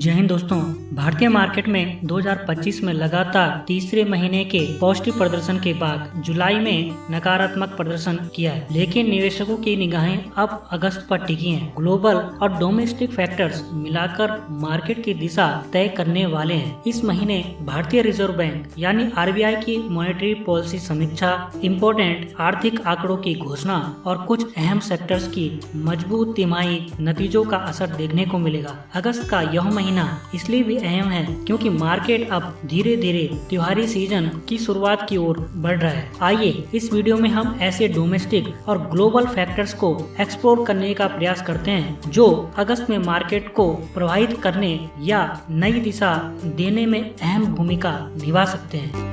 जय हिंद दोस्तों। भारतीय मार्केट में 2025 में लगातार तीसरे महीने के पॉजिटिव प्रदर्शन के बाद जुलाई में नकारात्मक प्रदर्शन किया है, लेकिन निवेशकों की निगाहें अब अगस्त पर टिकी हैं। ग्लोबल और डोमेस्टिक फैक्टर्स मिलाकर मार्केट की दिशा तय करने वाले हैं। इस महीने भारतीय रिजर्व बैंक यानी आरबीआई की मॉनेटरी पॉलिसी समीक्षा, इम्पोर्टेंट आर्थिक आंकड़ों की घोषणा और कुछ अहम सेक्टर्स की मजबूत तिमाही नतीजों का असर देखने को मिलेगा। अगस्त का यह महीना इसलिए भी अहम है क्योंकि मार्केट अब धीरे धीरे त्योहारी सीजन की शुरुआत की ओर बढ़ रहा है। आइए इस वीडियो में हम ऐसे डोमेस्टिक और ग्लोबल फैक्टर्स को एक्सप्लोर करने का प्रयास करते हैं जो अगस्त में मार्केट को प्रभावित करने या नई दिशा देने में अहम भूमिका निभा सकते हैं।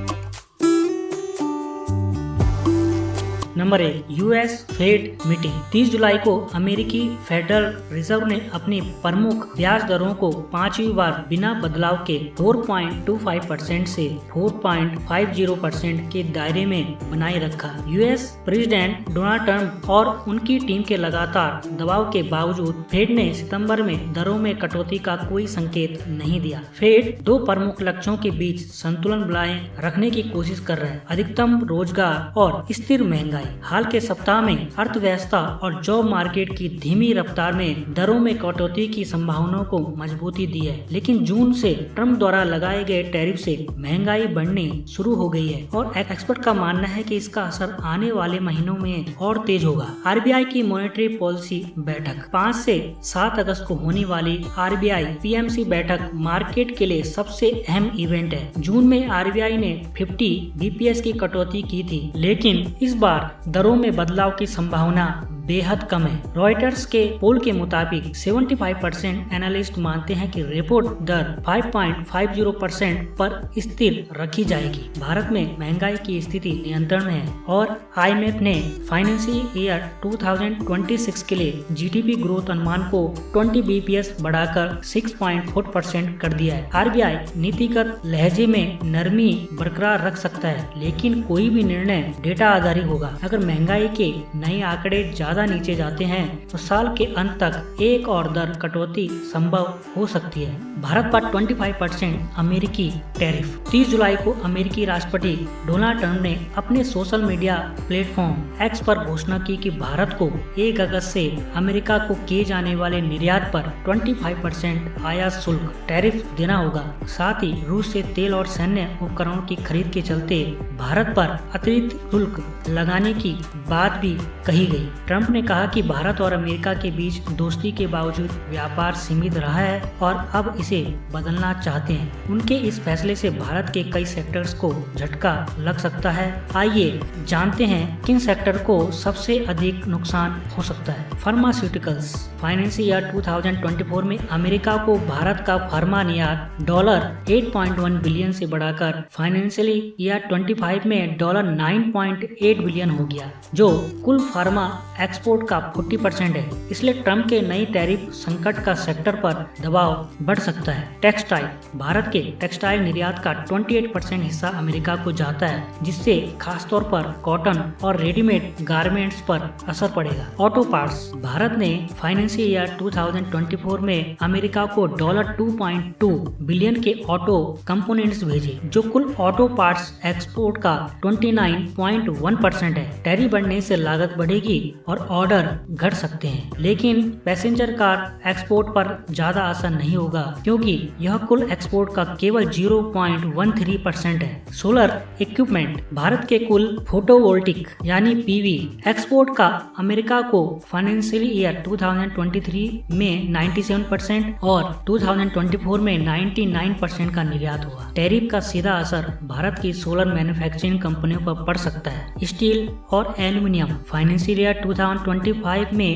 Number 1, US Fed meeting. 30 जुलाई को अमेरिकी फेडरल रिजर्व ने अपनी प्रमुख ब्याज दरों को 5वीं बार बिना बदलाव के 4.25% से 4.50% के दायरे में बनाए रखा। यूएस प्रेसिडेंट डोनाल्ड ट्रंप और उनकी टीम के लगातार दबाव के बावजूद फेड ने सितंबर में दरों में कटौती का कोई संकेत नहीं दिया। फेड दो प्रमुख लक्ष्यों के बीच संतुलन बनाए रखने की कोशिश कर रहा है: अधिकतम रोजगार और स्थिर महंगाई। हाल के सप्ताह में अर्थव्यवस्था और जॉब मार्केट की धीमी रफ्तार में दरों में कटौती की संभावनाओं को मजबूती दी है, लेकिन जून से ट्रंप द्वारा लगाए गए टैरिफ से महंगाई बढ़ने शुरू हो गई है और एक्सपर्ट का मानना है कि इसका असर आने वाले महीनों में और तेज होगा। आरबीआई की मॉनेटरी पॉलिसी बैठक 5 से 7 अगस्त को होने वाली आरबीआई पीएमसी बैठक मार्केट के लिए सबसे अहम इवेंट है। जून में आरबीआई ने 50 बीपीएस की कटौती की थी, लेकिन इस बार दरों में बदलाव की संभावना बेहद कम है। रॉयटर्स के पोल के मुताबिक 75% एनालिस्ट मानते हैं कि रेपो दर 5.50% पर स्थिर रखी जाएगी। भारत में महंगाई की स्थिति नियंत्रण में है और आईएमएफ ने फाइनेंशियल ईयर 2026 के लिए जीडीपी ग्रोथ अनुमान को 20 बीपीएस बढ़ाकर 6.4% कर दिया है। आरबीआई नीतिगत लहजे में नरमी बरकरार रख सकता है, लेकिन कोई भी निर्णय डेटा आधारित होगा। अगर महंगाई के नए आंकड़े ज्यादा नीचे जाते हैं तो साल के अंत तक एक और दर कटौती संभव हो सकती है। भारत पर 25% अमेरिकी टैरिफ। 30 जुलाई को अमेरिकी राष्ट्रपति डोनाल्ड ट्रंप ने अपने सोशल मीडिया प्लेटफॉर्म एक्स पर घोषणा की कि भारत को 1 अगस्त से अमेरिका को किए जाने वाले निर्यात पर 25% आयात शुल्क टैरिफ देना होगा। साथ ही रूस से तेल और सैन्य उपकरणों की खरीद के चलते भारत पर अतिरिक्त शुल्क लगाने की बात भी कही गई। ट्रंप ने कहा कि भारत और अमेरिका के बीच दोस्ती के बावजूद व्यापार सीमित रहा है और अब इसे बदलना चाहते हैं। उनके इस फैसले से भारत के कई सेक्टर्स को झटका लग सकता है। आइए जानते हैं किन सेक्टर को सबसे अधिक नुकसान हो सकता है। फार्मास्यूटिकल्स। फाइनेंशियल ईयर 2024 में अमेरिका को भारत का फार्मा निर्यात $8.1 बिलियन से बढ़ाकर फाइनेंशियल ईयर 25 में $9.8 बिलियन हो गया, जो कुल फार्मा एक्सपोर्ट का 40% है। इसलिए ट्रंप के नई टैरिफ संकट का सेक्टर पर दबाव बढ़ सकता है। टेक्सटाइल। भारत के टेक्सटाइल निर्यात का 28% हिस्सा अमेरिका को जाता है, जिससे खासतौर पर कॉटन और रेडीमेड गारमेंट्स पर असर पड़ेगा। Auto parts. भारत ने फाइनेंशियल ईयर 2024 में अमेरिका को $2.2 बिलियन के ऑटो कंपोनेंट्स भेजे, जो कुल ऑटो पार्ट्स एक्सपोर्ट का 29.1% है। टैरिफ बढ़ने से लागत बढ़ेगी और ऑर्डर घट सकते हैं, लेकिन पैसेंजर कार एक्सपोर्ट पर ज्यादा असर नहीं होगा क्योंकि यह कुल एक्सपोर्ट का केवल 0.13% है। Solar equipment. भारत के कुल फोटोवोल्टिक यानी पीवी एक्सपोर्ट का अमेरिका को फाइनेंशियल ईयर 2023 में 97% और 2024 में 99% का निर्यात हुआ। टैरिफ का सीधा असर भारत की सोलर मैन्युफैक्चरिंग कंपनियों पर पड़ सकता है। स्टील और एल्यूमिनियम। फाइनेंशियल ईयर 2025 में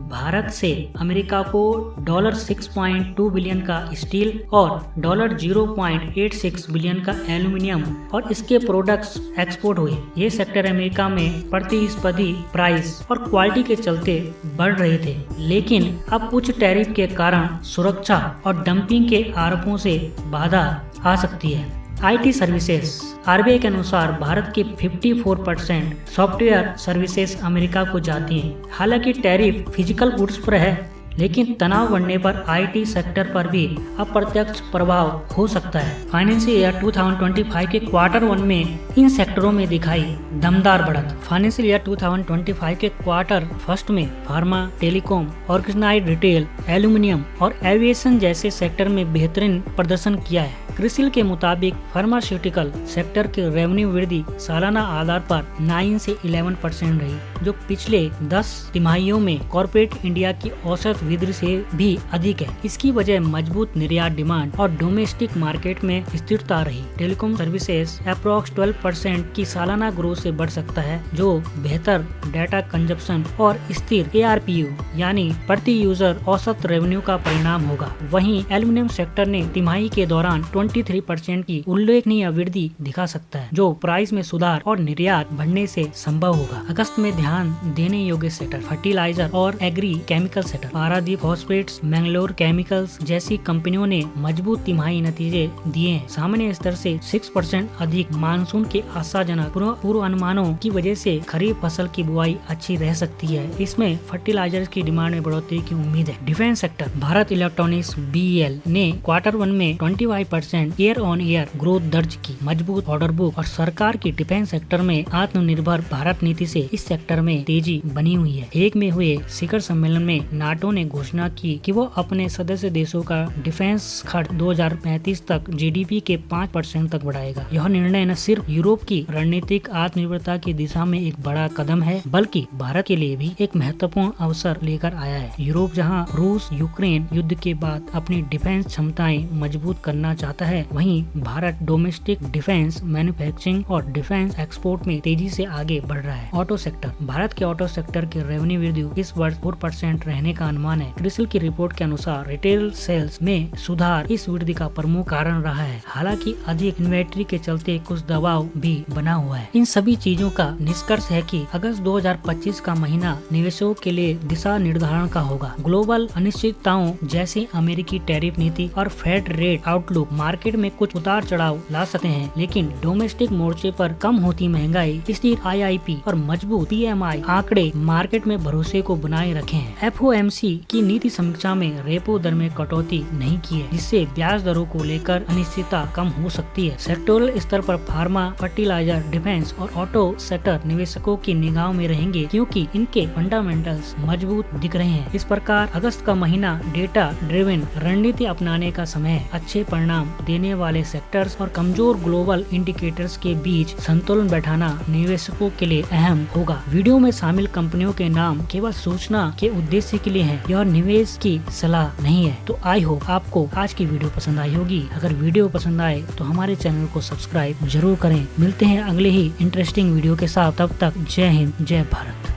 भारत से अमेरिका को $6.2 बिलियन का स्टील और $0.86 बिलियन का एल्यूमिनियम और इसके प्रोडक्ट्स एक्सपोर्ट हुए। ये सेक्टर अमेरिका में प्रतिस्पर्धी प्राइस और क्वालिटी के चलते बढ़ रहे थे, लेकिन अब उच्च टैरिफ के कारण सुरक्षा और डंपिंग के आरोपों से बाधा आ सकती है। IT services. आरबीआई के अनुसार भारत की 54% सॉफ्टवेयर सर्विसेज अमेरिका को जाती हैं। हालांकि टैरिफ फिजिकल गुड्स पर है, लेकिन तनाव बढ़ने पर IT सेक्टर पर भी अप्रत्यक्ष प्रभाव हो सकता है। फाइनेंशियल ईयर 2025 के क्वार्टर 1 में इन सेक्टरों में दिखाई दमदार बढ़त। फाइनेंशियल ईयर 2025 के क्वार्टर फर्स्ट में pharma, telecom, organised retail, aluminium और एविएशन जैसे सेक्टर में बेहतरीन प्रदर्शन किया है। क्रिसिल के मुताबिक फार्मास्यूटिकल सेक्टर की रेवेन्यू वृद्धि सालाना आधार पर 9 से 11% रही, जो पिछले 10 तिमाहियों में कॉर्पोरेट इंडिया की औसत वृद्धि से भी अधिक है। इसकी वजह मजबूत निर्यात डिमांड और डोमेस्टिक मार्केट में स्थिरता रही। टेलीकॉम सर्विसेज अप्रॉक्स 12% की सालाना ग्रोथ से बढ़ सकता है, जो बेहतर डाटा कंजप्शन और स्थिर ARPU यानी प्रति यूजर औसत रेवेन्यू का परिणाम होगा। वहीं एल्यूमिनियम सेक्टर ने तिमाही के दौरान 23% की उल्लेखनीय वृद्धि दिखा सकता है, जो प्राइस में सुधार और निर्यात बढ़ने से संभव होगा। अगस्त में ध्यान देने योग्य सेक्टर फर्टिलाइजर और agri chemical sector. Paradeep phosphates, Mangalore chemicals जैसी कंपनियों ने मजबूत तिमाही नतीजे दिए हैं। सामान्य स्तर से 6% अधिक मानसून के आशाजनक पूर्वानुमानों की वजह से खरीफ फसल की बुआई अच्छी रह सकती है। इसमें फर्टिलाइजर की डिमांड में बढ़ोतरी की उम्मीद है। Defence sector. Bharat electronics BEL ने क्वार्टर 1 में 25% ईयर ऑन ईयर ग्रोथ दर्ज की। मजबूत ऑर्डर बुक और सरकार की डिफेंस सेक्टर में आत्मनिर्भर भारत नीति से इस सेक्टर में तेजी बनी हुई है। एक में हुए शिखर सम्मेलन में नाटो ने घोषणा की कि वो अपने सदस्य देशों का डिफेंस खर्च 2035 तक GDP के 5% तक बढ़ाएगा। यह निर्णय न सिर्फ यूरोप की रणनीतिक आत्मनिर्भरता की दिशा में एक बड़ा कदम है, बल्कि भारत के लिए भी एक महत्वपूर्ण अवसर लेकर आया है। यूरोप जहां रूस यूक्रेन युद्ध के बाद अपनी डिफेंस क्षमताएं मजबूत करना चाहता है, वहीं भारत डोमेस्टिक डिफेंस मैन्युफैक्चरिंग और डिफेंस एक्सपोर्ट में तेजी से आगे बढ़ रहा है। Auto sector. भारत के ऑटो सेक्टर की रेवेन्यू वृद्धि इस वर्ष 4% रहने का अनुमान है। क्रिसिल की रिपोर्ट के अनुसार रिटेल सेल्स में सुधार इस वृद्धि का प्रमुख कारण रहा है। हालांकि अधिक इन्वेंट्री के चलते कुछ दबाव भी बना हुआ है। इन सभी चीजों का निष्कर्ष है कि अगस्त 2025 का महीना निवेशकों के लिए दिशा निर्धारण का होगा। ग्लोबल अनिश्चितताओं जैसे अमेरिकी टैरिफ नीति और फेड रेट आउटलुक मार्केट में कुछ उतार चढ़ाव ला सकते हैं, लेकिन डोमेस्टिक मोर्चे पर कम होती महंगाई, स्थिर IIP और मजबूत PMI आंकड़े मार्केट में भरोसे को बनाए रखे हैं। FOMC की नीति समीक्षा में रेपो दर में कटौती नहीं की है, जिससे ब्याज दरों को लेकर अनिश्चितता कम हो सकती है। सेक्टोरल स्तर पर फार्मा, फर्टिलाइजर, डिफेंस और ऑटो सेक्टर निवेशकों की निगाह में रहेंगे, क्योंकि इनके फंडामेंटल्स मजबूत दिख रहे हैं। इस प्रकार अगस्त का महीना डेटा ड्रिवन रणनीति अपनाने का समय है। अच्छे परिणाम देने वाले सेक्टर्स और कमजोर ग्लोबल इंडिकेटर्स के बीच संतुलन बैठाना निवेशकों के लिए अहम होगा। वीडियो में शामिल कंपनियों के नाम केवल सूचना के उद्देश्य के लिए हैं, यह निवेश की सलाह नहीं है। तो आई होप आपको आज की वीडियो पसंद आई होगी। अगर वीडियो पसंद आए तो हमारे चैनल को सब्सक्राइब जरूर करें। मिलते हैं अगले ही इंटरेस्टिंग वीडियो के साथ। तब तक जय हिंद, जय भारत।